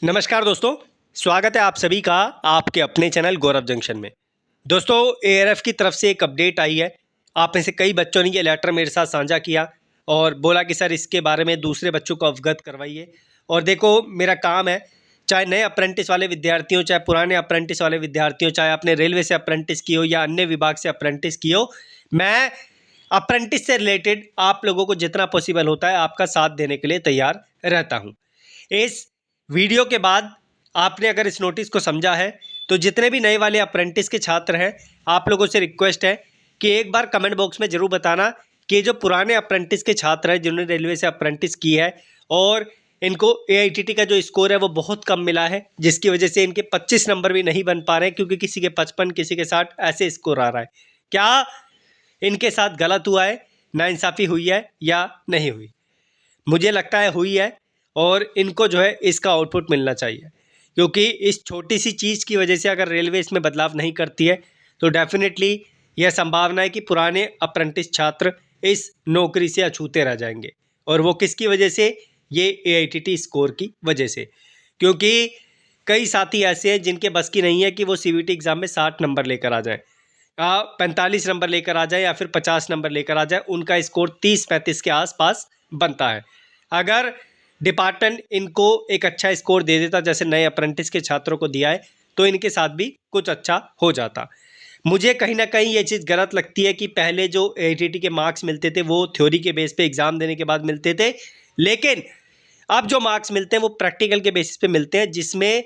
नमस्कार दोस्तों, स्वागत है आप सभी का आपके अपने चैनल गौरव जंक्शन में। दोस्तों, एआरएफ की तरफ से एक अपडेट आई है। आप में से कई बच्चों ने ये लेटर मेरे साथ साझा किया और बोला कि सर इसके बारे में दूसरे बच्चों को अवगत करवाइए। और देखो, मेरा काम है, चाहे नए अप्रेंटिस वाले विद्यार्थी हो, चाहे पुराने अप्रेंटिस वाले विद्यार्थी हो, चाहे आपने रेलवे से अप्रेंटिस की हो या अन्य विभाग से अप्रेंटिस की हो, मैं अप्रेंटिस से रिलेटेड आप लोगों को जितना पॉसिबल होता है आपका साथ देने के लिए तैयार रहता हूँ। इस वीडियो के बाद आपने अगर इस नोटिस को समझा है तो जितने भी नए वाले अप्रेंटिस के छात्र हैं, आप लोगों से रिक्वेस्ट है कि एक बार कमेंट बॉक्स में ज़रूर बताना कि जो पुराने अप्रेंटिस के छात्र हैं जिन्होंने रेलवे से अप्रेंटिस की है और इनको एआईटीटी का जो स्कोर है वो बहुत कम मिला है, जिसकी वजह से इनके 25 नंबर भी नहीं बन पा रहे हैं क्योंकि किसी के 55 किसी के 60 ऐसे स्कोर आ रहा है। क्या इनके साथ गलत हुआ है, नाइंसाफ़ी हुई है या नहीं हुई? मुझे लगता है हुई है और इनको जो है इसका आउटपुट मिलना चाहिए, क्योंकि इस छोटी सी चीज़ की वजह से अगर रेलवे इसमें बदलाव नहीं करती है तो डेफिनेटली यह संभावना है कि पुराने अप्रेंटिस छात्र इस नौकरी से अछूते रह जाएंगे। और वो किसकी वजह से? ये एआईटीटी स्कोर की वजह से। क्योंकि कई साथी ऐसे हैं जिनके बस की नहीं है कि वो सीवीटी एग्ज़ाम में 60 नंबर लेकर आ जाए, 45 नंबर लेकर आ जाए या फिर 50 नंबर लेकर आ जाए। उनका स्कोर 30-35 के आसपास बनता है। अगर डिपार्टमेंट इनको एक अच्छा स्कोर दे देता जैसे नए अप्रेंटिस के छात्रों को दिया है तो इनके साथ भी कुछ अच्छा हो जाता। मुझे कहीं ना कहीं ये चीज़ गलत लगती है कि पहले जो एआईटीटी के मार्क्स मिलते थे वो थ्योरी के बेस पे एग्ज़ाम देने के बाद मिलते थे, लेकिन अब जो मार्क्स मिलते हैं वो प्रैक्टिकल के बेसिस पे मिलते हैं, जिसमें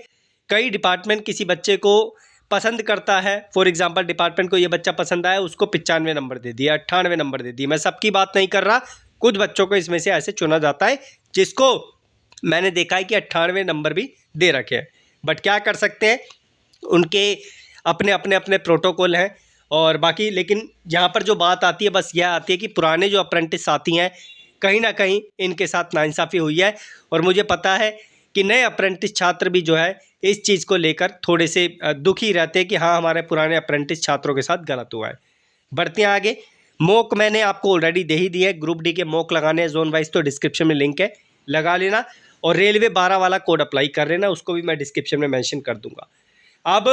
कई डिपार्टमेंट किसी बच्चे को पसंद करता है। फॉर एग्जांपल, डिपार्टमेंट को ये बच्चा पसंद आया, उसको 95 नंबर दे दिया, 98 नंबर दे दिए। मैं सबकी बात नहीं कर रहा, कुछ बच्चों को इसमें से ऐसे चुना जाता है जिसको मैंने देखा है कि 98 नंबर भी दे रखे हैं। बट क्या कर सकते हैं, उनके अपने अपने अपने प्रोटोकॉल हैं। और बाकी लेकिन यहाँ पर जो बात आती है बस यह आती है कि पुराने जो अप्रेंटिस साथी हैं कहीं ना कहीं इनके साथ नाइंसाफ़ी हुई है। और मुझे पता है कि नए अप्रेंटिस छात्र भी जो है इस चीज़ को लेकर थोड़े से दुखी रहते हैं कि हाँ, हमारे पुराने अप्रेंटिस छात्रों के साथ गलत हुआ है। बढ़ते हैं आगे। मॉक मैंने आपको ऑलरेडी दे ही दिया है। ग्रुप डी के मॉक लगाने हैं जोन वाइज, तो डिस्क्रिप्शन में लिंक है, लगा लेना। और रेलवे 12 वाला कोड अप्लाई कर लेना, उसको भी मैं डिस्क्रिप्शन में मेंशन कर दूंगा। अब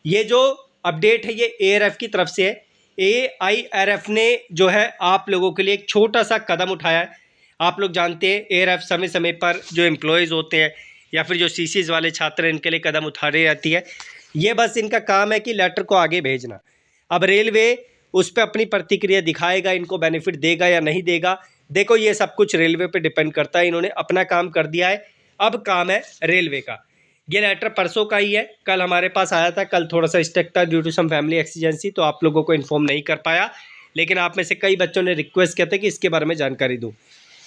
ये जो अपडेट है ये एआरएफ की तरफ से है। एआईआरएफ ने जो है आप लोगों के लिए एक छोटा सा कदम उठाया है। आप लोग जानते हैं एआरएफ समय समय पर जो एम्प्लॉयज़ होते हैं या फिर जो सीसीज वाले छात्र हैं इनके लिए कदम उठा रही रहती है। ये बस इनका काम है कि लेटर को आगे भेजना। अब रेलवे उस पर अपनी प्रतिक्रिया दिखाएगा, इनको बेनिफिट देगा या नहीं देगा। देखो, ये सब कुछ रेलवे पे डिपेंड करता है। इन्होंने अपना काम कर दिया है, अब काम है रेलवे का। ये लेटर परसों का ही है, कल हमारे पास आया था। कल थोड़ा सा स्टक था due to some family exigency, तो आप लोगों को इन्फॉर्म नहीं कर पाया। लेकिन आप में से कई बच्चों ने रिक्वेस्ट किया था कि इसके बारे में जानकारी दूँ।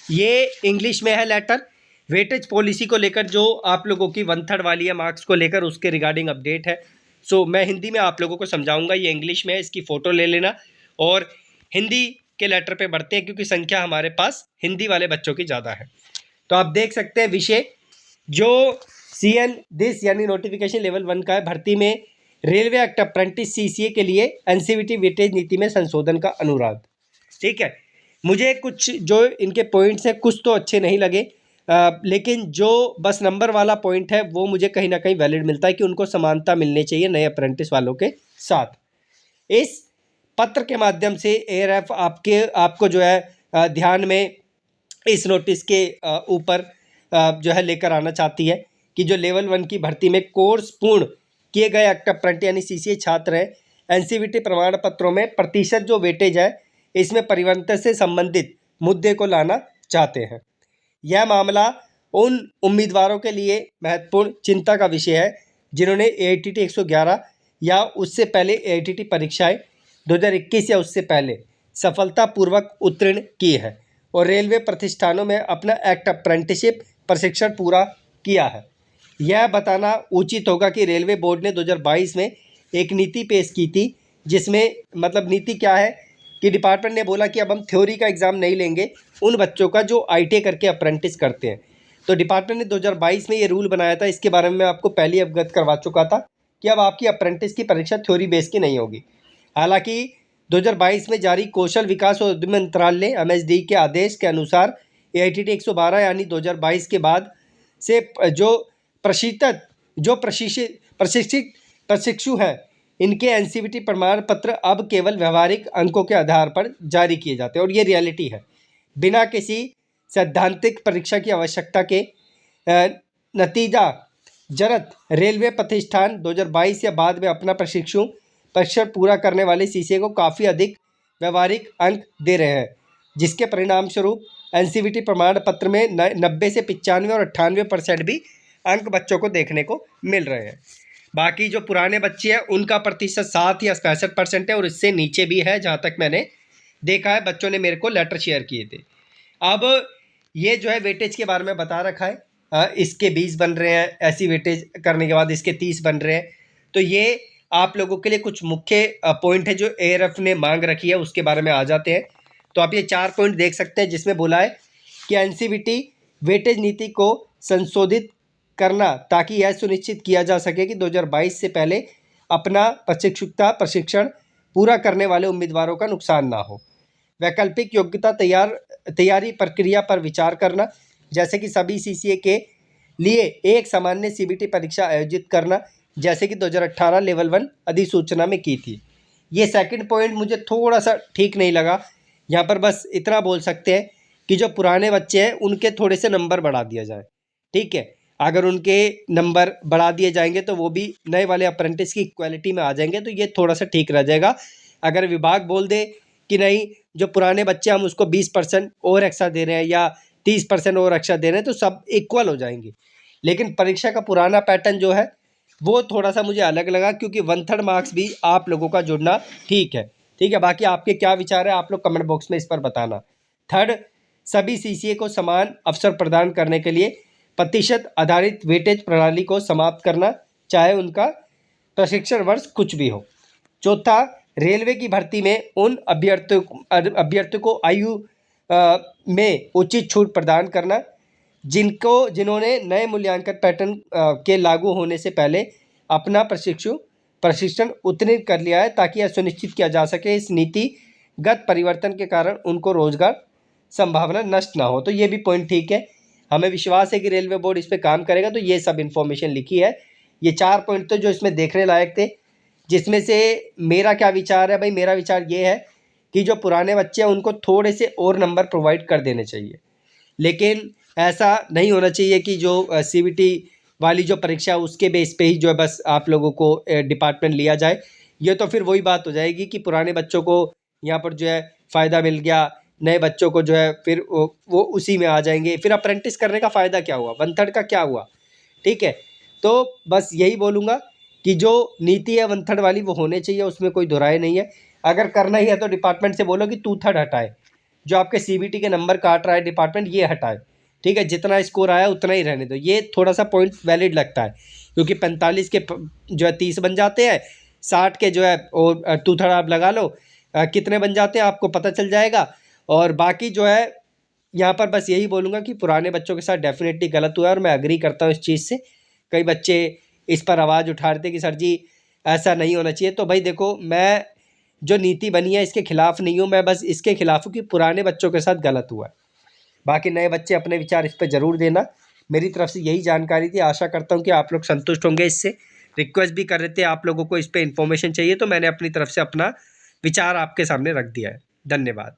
ये इंग्लिश में है लेटर। वेटेज पॉलिसी को लेकर जो आप लोगों की 1/3 वाली है मार्क्स को लेकर, उसके रिगार्डिंग अपडेट है। सो मैं हिंदी में आप लोगों को समझाऊंगा। ये इंग्लिश में है, इसकी फ़ोटो ले लेना। और हिंदी के लेटर पे बढ़ते हैं क्योंकि संख्या हमारे पास हिंदी वाले बच्चों की ज़्यादा है। तो आप देख सकते हैं विषय जो CN दिस यानी नोटिफिकेशन लेवल 1 का है। भर्ती में रेलवे एक्ट अप्रेंटिस CCA के लिए एनसीवीटी वेटेज नीति में संशोधन का अनुरोध। ठीक है, मुझे कुछ जो इनके पॉइंट्स हैं कुछ तो अच्छे नहीं लगे, लेकिन जो बस नंबर वाला पॉइंट है वो मुझे कहीं ना कहीं वैलिड मिलता है कि उनको समानता मिलनी चाहिए नए अप्रेंटिस वालों के साथ। इस पत्र के माध्यम से एआरएफ आपको जो है ध्यान में इस नोटिस के ऊपर जो है लेकर आना चाहती है कि जो लेवल 1 की भर्ती में कोर्स पूर्ण किए गए एक्ट अप्रेंटिस यानी CCA छात्र हैं, एनसीवीटी प्रमाण पत्रों में प्रतिशत जो वेटेज है इसमें परिवर्तन से संबंधित मुद्दे को लाना चाहते हैं। यह मामला उन उम्मीदवारों के लिए महत्वपूर्ण चिंता का विषय है जिन्होंने AITT 111 या उससे पहले AITT परीक्षाएं 2021 या उससे पहले सफलतापूर्वक उत्तीर्ण की है और रेलवे प्रतिष्ठानों में अपना एक्ट अप्रेंटिसशिप प्रशिक्षण पूरा किया है। यह बताना उचित होगा कि रेलवे बोर्ड ने 2022 में एक नीति पेश की थी, जिसमें मतलब नीति क्या है कि डिपार्टमेंट ने बोला कि अब हम थ्योरी का एग्ज़ाम नहीं लेंगे उन बच्चों का जो ITA करके अप्रेंटिस करते हैं। तो डिपार्टमेंट ने 2022 में ये रूल बनाया था। इसके बारे में मैं आपको पहले अवगत करवा चुका था कि अब आपकी अप्रेंटिस की परीक्षा थ्योरी बेस की नहीं होगी। हालांकि 2022 में जारी कौशल विकास और उद्यम मंत्रालय MSD के आदेश के अनुसार AITT 112 यानी 2022 के बाद से जो प्रशिक्षु हैं, इनके एनसीवीटी प्रमाण पत्र अब केवल व्यवहारिक अंकों के आधार पर जारी किए जाते हैं, और ये रियलिटी है। बिना किसी सैद्धांतिक परीक्षा की आवश्यकता के नतीजा जरत रेलवे प्रतिष्ठान 2022 या बाद में अपना प्रशिक्षण पूरा करने वाले सीसीए को काफ़ी अधिक व्यवहारिक अंक दे रहे हैं, जिसके परिणाम स्वरूप एनसीवीटी प्रमाण पत्र में 90 से 95 और 98% भी अंक बच्चों को देखने को मिल रहे हैं। बाकी जो पुराने बच्चे हैं उनका प्रतिशत 7 या 65% है, और इससे नीचे भी है जहाँ तक मैंने देखा है, बच्चों ने मेरे को लेटर शेयर किए थे। अब ये जो है वेटेज के बारे में बता रखा है, इसके 20 बन रहे हैं, ऐसी वेटेज करने के बाद इसके 30 बन रहे हैं। तो ये आप लोगों के लिए कुछ मुख्य पॉइंट है जो एआरएफ ने मांग रखी है, उसके बारे में आ जाते हैं। तो आप ये 4 पॉइंट देख सकते हैं जिसमें बोला है कि एनसीवीटी वेटेज नीति को संशोधित करना ताकि यह सुनिश्चित किया जा सके कि 2022 से पहले अपना प्रशिक्षण पूरा करने वाले उम्मीदवारों का नुकसान ना हो। वैकल्पिक योग्यता तैयारी प्रक्रिया पर विचार करना, जैसे कि सभी सीसीए के लिए एक सामान्य सीबीटी परीक्षा आयोजित करना, जैसे कि 2018 लेवल 1 अधिसूचना में की थी। ये सेकंड पॉइंट मुझे थोड़ा सा ठीक नहीं लगा। यहाँ पर बस इतना बोल सकते हैं कि जो पुराने बच्चे हैं उनके थोड़े से नंबर बढ़ा दिया जाए, ठीक है। अगर उनके नंबर बढ़ा दिए जाएंगे तो वो भी नए वाले अप्रेंटिस की क्वालिटी में आ जाएंगे, तो ये थोड़ा सा ठीक रह जाएगा। अगर विभाग बोल दे कि नहीं, जो पुराने बच्चे हम उसको 20% और एक्स्ट्रा दे रहे हैं या 30% और एक्स्ट्रा दे रहे हैं, तो सब इक्वल हो जाएंगे। लेकिन परीक्षा का पुराना पैटर्न जो है वो थोड़ा सा मुझे अलग लगा, क्योंकि 1/3 मार्क्स भी आप लोगों का जुड़ना ठीक है, ठीक है। बाकी आपके क्या विचार है आप लोग कमेंट बॉक्स में इस पर बताना। थर्ड, सभी सीसीए को समान अवसर प्रदान करने के लिए प्रतिशत आधारित वेटेज प्रणाली को समाप्त करना, चाहे उनका प्रशिक्षण वर्ष कुछ भी हो। चौथा, रेलवे की भर्ती में उन अभ्यर्थियों को आयु में उचित छूट प्रदान करना जिन्होंने नए मूल्यांकन पैटर्न के लागू होने से पहले अपना प्रशिक्षण उत्तीर्ण कर लिया है, ताकि यह सुनिश्चित किया जा सके इस नीतिगत परिवर्तन के कारण उनको रोजगार संभावना नष्ट ना हो। तो ये भी पॉइंट ठीक है, हमें विश्वास है कि रेलवे बोर्ड इस पर काम करेगा। तो ये सब इन्फॉर्मेशन लिखी है, ये 4 पॉइंट तो जो इसमें देखने लायक थे। जिसमें से मेरा क्या विचार है भाई, मेरा विचार ये है कि जो पुराने बच्चे हैं उनको थोड़े से और नंबर प्रोवाइड कर देने चाहिए, लेकिन ऐसा नहीं होना चाहिए कि जो सीबीटी वाली जो परीक्षा है उसके बेस पे ही जो है बस आप लोगों को डिपार्टमेंट लिया जाए। ये तो फिर वही बात हो जाएगी कि पुराने बच्चों को यहाँ पर जो है फ़ायदा मिल गया, नए बच्चों को जो है फिर वो उसी में आ जाएंगे, फिर अप्रेंटिस करने का फ़ायदा क्या हुआ, 1/3 का क्या हुआ, ठीक है। तो बस यही बोलूँगा कि जो नीति है 1/3 वाली वो होने चाहिए, उसमें कोई दुराय नहीं है। अगर करना ही है तो डिपार्टमेंट से बोलो कि 2/3 हटाए, जो आपके सीबीटी के नंबर काट रहा है डिपार्टमेंट ये हटाए, ठीक है। जितना स्कोर आया उतना ही रहने दो, ये थोड़ा सा पॉइंट वैलिड लगता है, क्योंकि 45 के जो है 30 बन जाते हैं, 60 के जो है और 2/3 आप लगा लो कितने बन जाते हैं आपको पता चल जाएगा। और बाकी जो है यहाँ पर बस यही बोलूँगा कि पुराने बच्चों के साथ डेफिनेटली गलत हुआ है, और मैं एग्री करता हूँ इस चीज़ से। कई बच्चे इस पर आवाज़ उठा रहे थे कि सर जी ऐसा नहीं होना चाहिए। तो भाई देखो, मैं जो नीति बनी है इसके खिलाफ नहीं हूँ, मैं बस इसके खिलाफ हूँ कि पुराने बच्चों के साथ गलत हुआ है। बाकी नए बच्चे अपने विचार इस पर ज़रूर देना। मेरी तरफ से यही जानकारी थी, आशा करता हूँ कि आप लोग संतुष्ट होंगे इससे। रिक्वेस्ट भी कर रहे थे आप लोगों को इस पर इन्फॉर्मेशन चाहिए, तो मैंने अपनी तरफ से अपना विचार आपके सामने रख दिया है। धन्यवाद।